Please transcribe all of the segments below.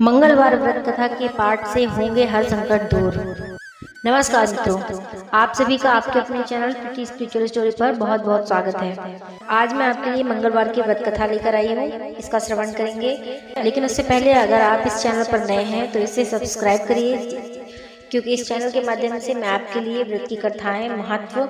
मंगलवार व्रत कथा के पाठ से होंगे हर संकट दूर। नमस्कार मित्रों, आप सभी का आपके अपने चैनल प्रीति स्पिरिचुअल स्टोरी पर बहुत बहुत स्वागत है। आज मैं आपके लिए मंगलवार की व्रत कथा लेकर आई हूँ, इसका श्रवण करेंगे। लेकिन उससे पहले अगर आप इस चैनल पर नए हैं तो इसे सब्सक्राइब करिए, क्योंकि इस चैनल के माध्यम से मैं आपके लिए व्रत की कथाएं, महत्व,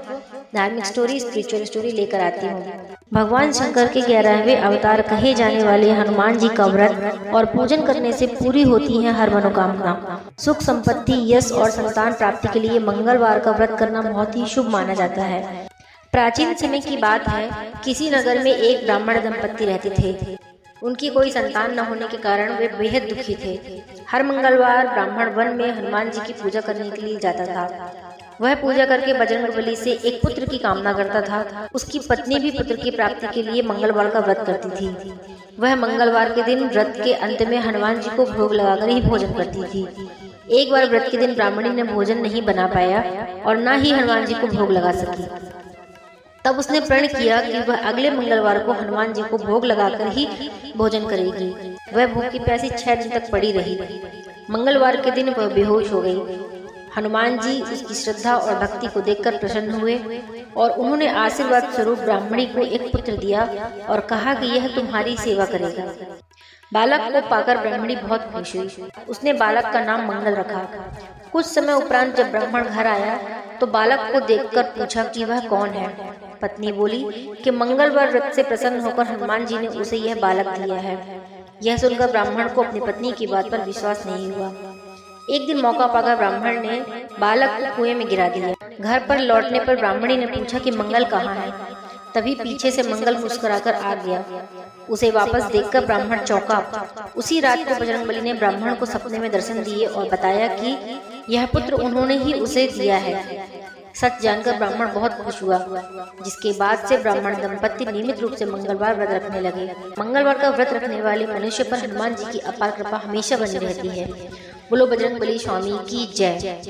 धार्मिक स्टोरी, स्पिरिचुअल स्टोरी लेकर आती हूँ। भगवान शंकर के 11वें अवतार कहे जाने वाले हनुमान जी का व्रत और पूजन करने से पूरी होती है हर मनोकामना। सुख, संपत्ति, यश और संतान प्राप्ति के लिए मंगलवार का व्रत करना बहुत ही शुभ माना जाता है। प्राचीन समय की बात है, किसी नगर में एक ब्राह्मण दंपत्ति रहते थे। उनकी कोई संतान न होने के कारण वे बेहद दुखी थे। हर मंगलवार ब्राह्मण वन में हनुमान जी की पूजा करने के लिए जाता था। वह पूजा करके बजरंगबली से एक पुत्र की कामना करता था। उसकी पत्नी भी पुत्र की प्राप्ति के लिए मंगलवार का व्रत करती थी। वह मंगलवार के दिन व्रत के अंत में हनुमान जी को भोग लगाकर ही भोजन करती थी। एक बार व्रत के दिन ब्राह्मणी ने भोजन नहीं बना पाया और न ही हनुमान जी को भोग लगा सकी। तब उसने प्रण किया कि वह अगले मंगलवार को हनुमान जी को भोग लगाकर ही भोजन करेगी। वह भूख की प्यासी 6 दिन तक पड़ी रही। मंगलवार के दिन वह बेहोश हो गई। हनुमान जी उसकी श्रद्धा और भक्ति को देखकर प्रसन्न हुए और उन्होंने आशीर्वाद स्वरूप ब्राह्मणी को एक पुत्र दिया और कहा कि यह तुम्हारी सेवा करेगा। बालक को पाकर ब्राह्मणी बहुत खुश हुई। उसने बालक का नाम मंगल रखा। कुछ समय उपरांत जब ब्राह्मण घर आया तो बालक को देखकर पूछा कि वह कौन है। पत्नी बोली कि मंगलवार व्रत से प्रसन्न होकर हनुमान जी ने उसे यह बालक दिया है। यह सुनकर ब्राह्मण को अपनी पत्नी की बात पर विश्वास नहीं हुआ। एक दिन मौका पाकर ब्राह्मण ने बालक को कुएं में गिरा दिया। घर पर लौटने पर ब्राह्मणी ने पूछा कि मंगल कहाँ है। तभी पीछे से मंगल मुस्कुराकर आ गया। उसे वापस देखकर ब्राह्मण चौंका। उसी रात को बजरंगबली ने ब्राह्मण को सपने में दर्शन दिए और बताया कि यह पुत्र उन्होंने ही उसे दिया है। सच जानकर ब्राह्मण बहुत खुश हुआ, जिसके बाद से ब्राह्मण दंपत्ति नियमित रूप से मंगलवार व्रत रखने लगे। मंगलवार का व्रत रखने वाले मनुष्य पर हनुमान जी की अपार कृपा हमेशा बनी रहती है। बोलो बजरंगबली स्वामी की जय।